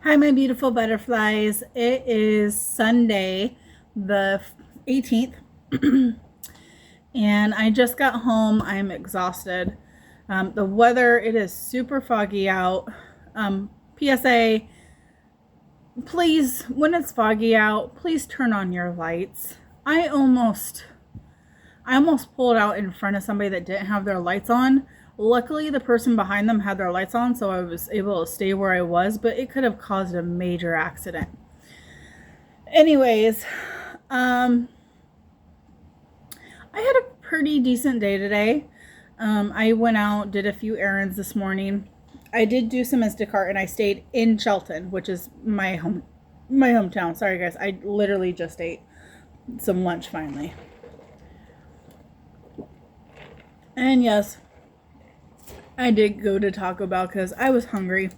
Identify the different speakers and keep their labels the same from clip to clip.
Speaker 1: Hi, my beautiful butterflies. It is Sunday, the 18th, and I just got home. I'm exhausted. The weather, it is super foggy out. PSA, please, when it's foggy out, please turn on your lights. I almost pulled out in front of somebody that didn't have their lights on. Luckily, the person behind them had their lights on, so I was able to stay where I was, but it could have caused a major accident. Anyways, I had a pretty decent day today. I went out, did a few errands this morning. I did do some Instacart, and I stayed in Shelton, which is my hometown. Sorry, guys. I literally just ate some lunch finally. And yes, I did go to Taco Bell because I was hungry.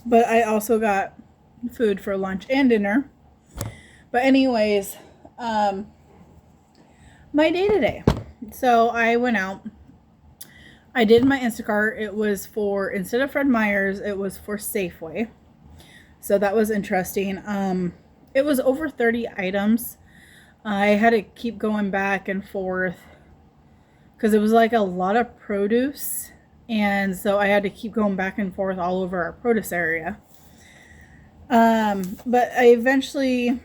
Speaker 1: But I also got food for lunch and dinner. But anyways, my day today. So I went out. I did my Instacart. It was for, instead of Fred Meyer's, it was for Safeway. So that was interesting. It was over 30 items. I had to keep going back and forth because it was like a lot of produce, and so I had to keep going back and forth all over our produce area. But I eventually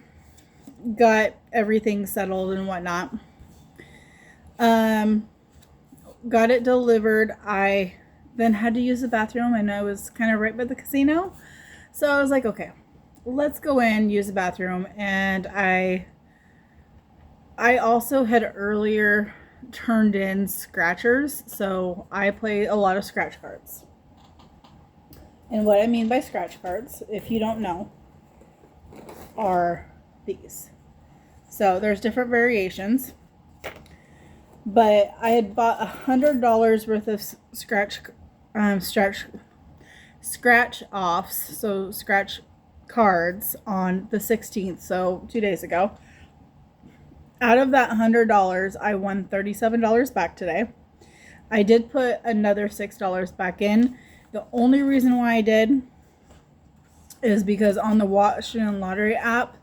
Speaker 1: got everything settled and whatnot. Got it delivered. I then had to use the bathroom, and I was kind of right by the casino, so I was like, okay, let's go in, use the bathroom. And I also had earlier turned in scratchers, so I play a lot of scratch cards. And what I mean by scratch cards, if you don't know, are these. So there's different variations, but I had bought $100 worth of scratch offs, so scratch cards on the 16th, so 2 days ago. Out of that $100, I won $37 back today. I did put another $6 back in. The only reason why I did is because on the Washington Lottery app,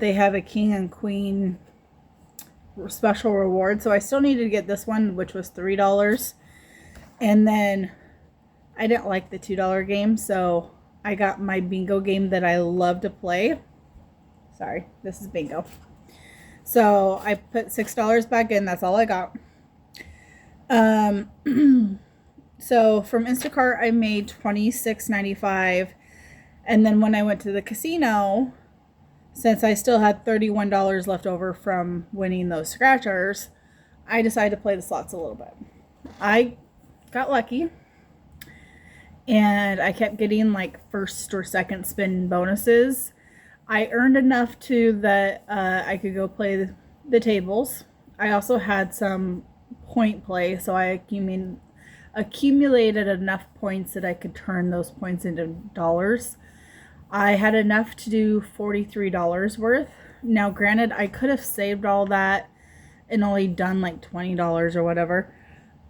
Speaker 1: they have a king and queen special reward. So I still needed to get this one, which was $3. And then I didn't like the $2 game, so I got my bingo game that I love to play. Sorry, this is bingo. So I put $6 back in. That's all I got. So from Instacart, I made $26.95. And then when I went to the casino, since I still had $31 left over from winning those scratchers, I decided to play the slots a little bit. I got lucky, and I kept getting like first or second spin bonuses. I earned enough to that I could go play the tables. I also had some point play, so I accumulated enough points that I could turn those points into dollars. I had enough to do $43 worth. Now, granted, I could have saved all that and only done like $20 or whatever,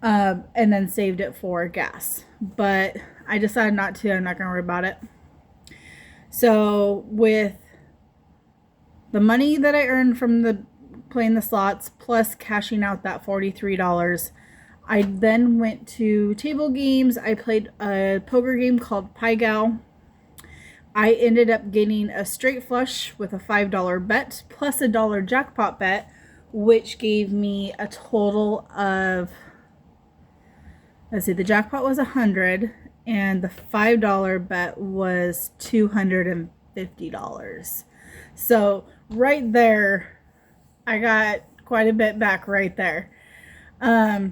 Speaker 1: and then saved it for gas. But I decided not to. I'm not going to worry about it. So with the money that I earned from playing the slots plus cashing out that $43, I then went to table games. I played a poker game called Pai Gow. I ended up getting a straight flush with a $5 bet plus a $1 jackpot bet, which gave me a total of, let's see, the jackpot was $100 and the $5 bet was $250. So right there, I got quite a bit back right there. I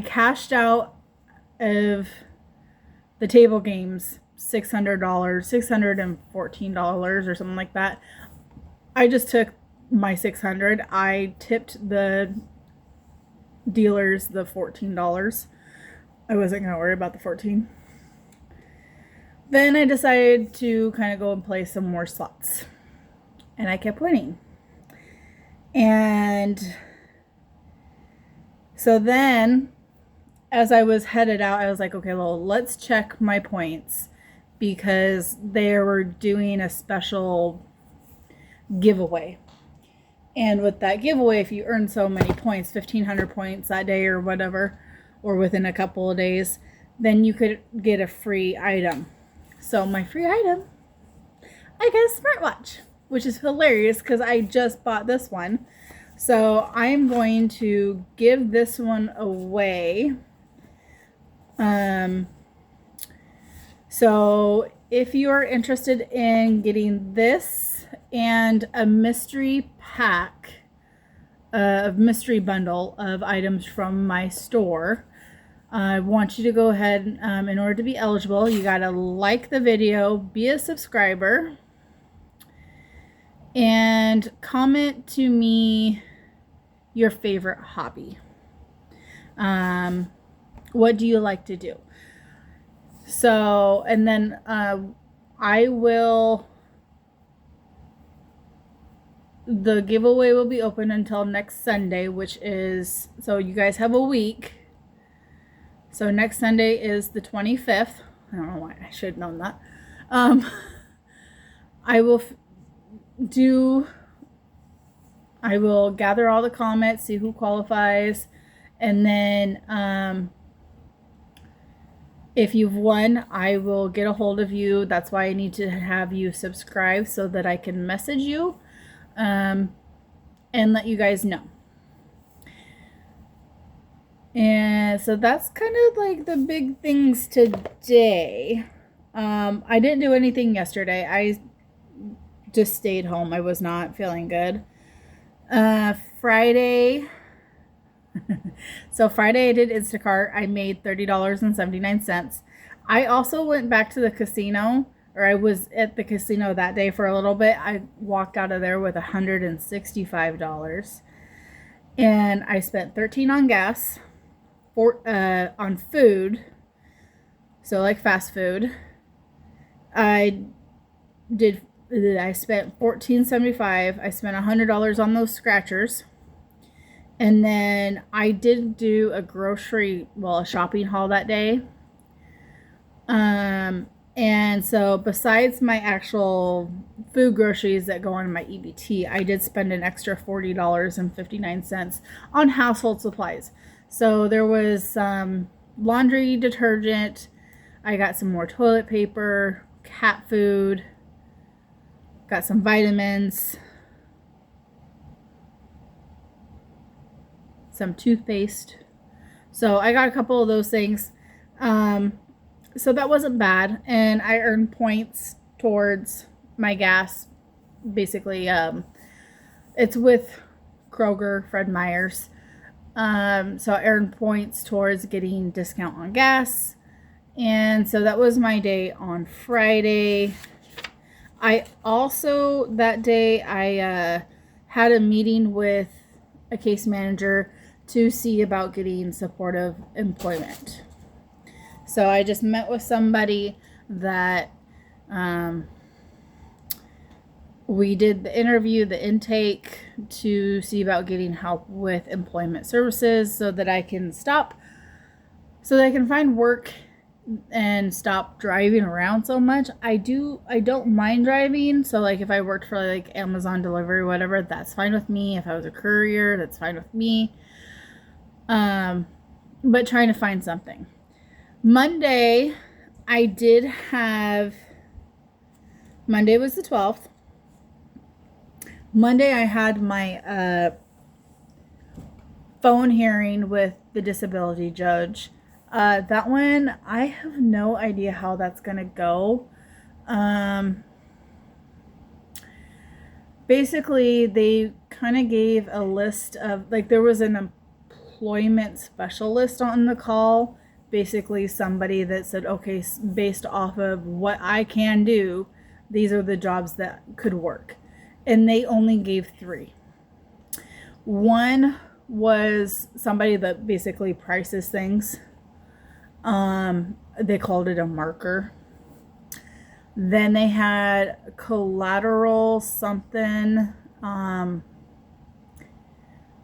Speaker 1: cashed out of the table games $600, $614 or something like that. I just took my $600. I tipped the dealers the $14. I wasn't going to worry about the $14. Then I decided to kind of go and play some more slots. And I kept winning. And so then, as I was headed out, I was like, okay, well, let's check my points. because they were doing a special giveaway. And with that giveaway, if you earn so many points, 1,500 points that day or whatever, or within a couple of days, then you could get a free item. So my free item, I get a smartwatch, which is hilarious because I just bought this one. So I'm going to give this one away. So if you are interested in getting this and a mystery pack, a mystery bundle of items from my store, I want you to go ahead, in order to be eligible, you gotta like the video, be a subscriber, and comment to me your favorite hobby. What do you like to do? So, and then the giveaway will be open until next Sunday, which is, so you guys have a week. So next Sunday is the 25th. I don't know why I should have known that. I will gather all the comments, see who qualifies, and then if you've won, I will get a hold of you. That's why I need to have you subscribe so that I can message you and let you guys know. And so that's kind of like the big things today. I didn't do anything yesterday. I just stayed home. I was not feeling good. Friday. So Friday I did Instacart. I made $30.79. I also went back to the casino, or I was at the casino that day for a little bit. I walked out of there with $165. And I spent $13 on gas, on food, so like fast food. I spent $14.75. I spent $100 on those scratchers. And then I did do a shopping haul that day. And so besides my actual food groceries that go on my EBT, I did spend an extra $40.59 on household supplies. So there was laundry detergent. I got some more toilet paper, cat food, got some vitamins, some toothpaste. So I got a couple of those things. So that wasn't bad. And I earned points towards my gas. Basically, it's with Kroger, Fred Meyer's. So I earned points towards getting discount on gas. And so that was my day on Friday. I also, that day, I had a meeting with a case manager to see about getting supportive employment. So I just met with somebody that we did the interview, the intake, to see about getting help with employment services so that I can find work and stop driving around so much. I don't mind driving. So like if I worked for like Amazon delivery or whatever, that's fine with me. If I was a courier, that's fine with me. But trying to find something. Monday was the 12th. Monday I had my phone hearing with the disability judge. That one, I have no idea how that's gonna go. Basically, they kind of gave a list of, like, there was an employment specialist on the call. Basically, somebody that said, okay, based off of what I can do, these are the jobs that could work. And they only gave 3. One was somebody that basically prices things. They called it a marker. Then they had collateral something.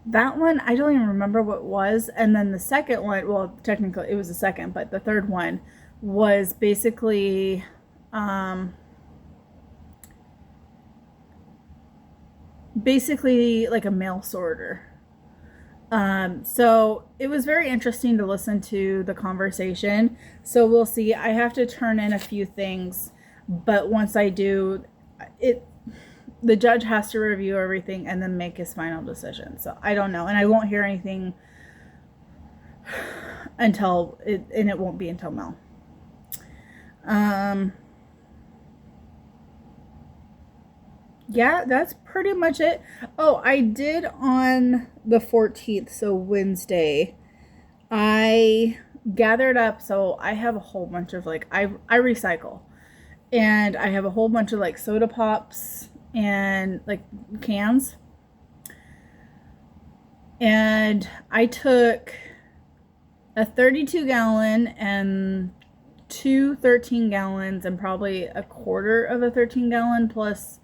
Speaker 1: That one, I don't even remember what it was. And then the second one, well, technically it was the second, but the third one was basically basically like a mail sorter. So it was very interesting to listen to the conversation. So we'll see. I have to turn in a few things, but once I do, the judge has to review everything and then make his final decision. So I don't know, and I won't hear anything until it won't be until Mel. Yeah, that's pretty much it. Oh, I did on the 14th, so Wednesday, I gathered up. So I have a whole bunch of like, I recycle, and I have a whole bunch of like soda pops and like cans. And I took a 32 gallon and two 13 gallons and probably a quarter of a 13 gallon plus.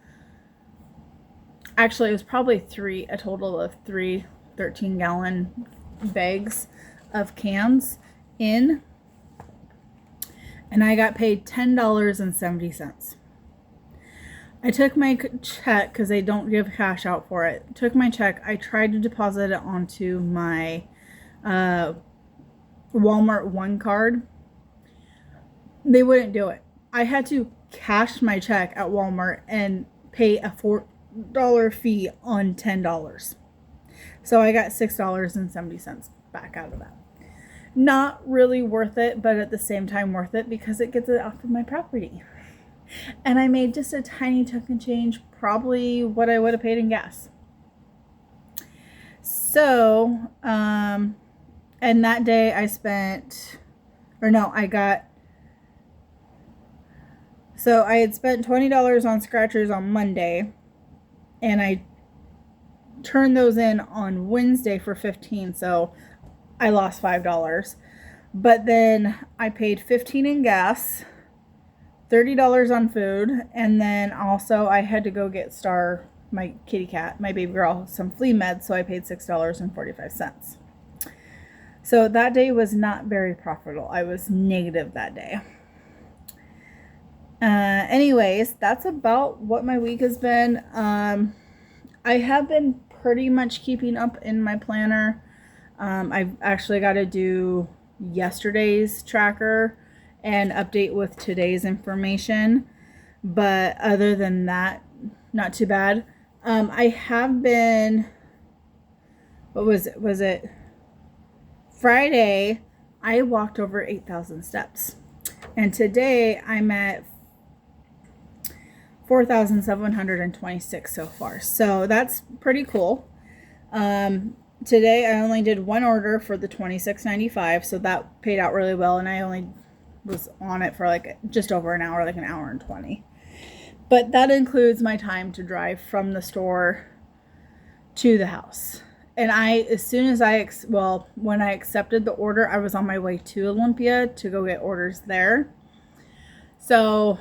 Speaker 1: Actually, it was probably a total of three 13 gallon bags of cans in. And I got paid $10.70. I took my check because they don't give cash out for it. Took my check. I tried to deposit it onto my Walmart One card. They wouldn't do it. I had to cash my check at Walmart and pay a $4 fee on $10. So I got $6.70 back out of that. Not really worth it, but at the same time worth it because it gets it off of my property. And I made just a tiny chunk of change, probably what I would have paid in gas. So, and that day I spent, so I had spent $20 on scratchers on Monday, and I turned those in on Wednesday for $15, so I lost $5. But then I paid $15 in gas, $30 on food, and then also I had to go get Star, my kitty cat, my baby girl, some flea meds, so I paid $6.45. So that day was not very profitable. I was negative that day. Anyways, that's about what my week has been. I have been pretty much keeping up in my planner. I've actually got to do yesterday's tracker and update with today's information. But other than that, not too bad. I have been, what was it? Was it Friday? I walked over 8,000 steps. And today I'm at 4,726 so far. So that's pretty cool. Today I only did one order for the $26.95, so that paid out really well, and I only was on it for like just over an hour, like an hour and 20. But that includes my time to drive from the store to the house. And when I accepted the order, I was on my way to Olympia to go get orders there. So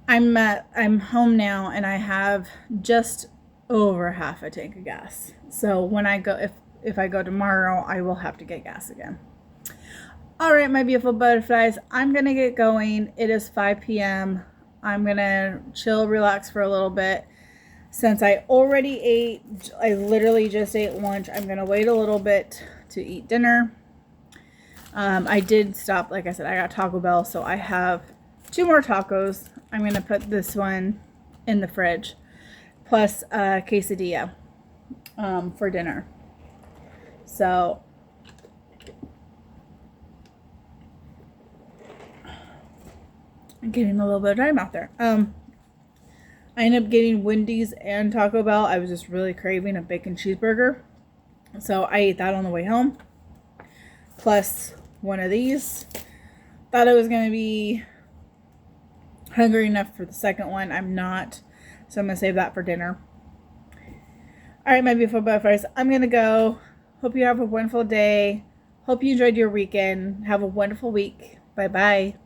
Speaker 1: I'm home now, and I have just over half a tank of gas. So when I go, if I go tomorrow, I will have to get gas again. All right, my beautiful butterflies, I'm gonna get going. It is 5 p.m. I'm gonna chill, relax for a little bit. Since I already ate, I literally just ate lunch. I'm gonna wait a little bit to eat dinner. I did stop, like I said, I got Taco Bell, so I have 2 more tacos. I'm gonna put this one in the fridge, plus a quesadilla for dinner. So I'm getting a little bit of dry mouth there. I ended up getting Wendy's and Taco Bell. I was just really craving a bacon cheeseburger, so I ate that on the way home, plus one of these. Thought I was gonna be hungry enough for the second one. I'm not, so I'm gonna save that for dinner. All right, my beautiful butterflies, I'm gonna go. Hope you have a wonderful day. Hope you enjoyed your weekend. Have a wonderful week. Bye bye.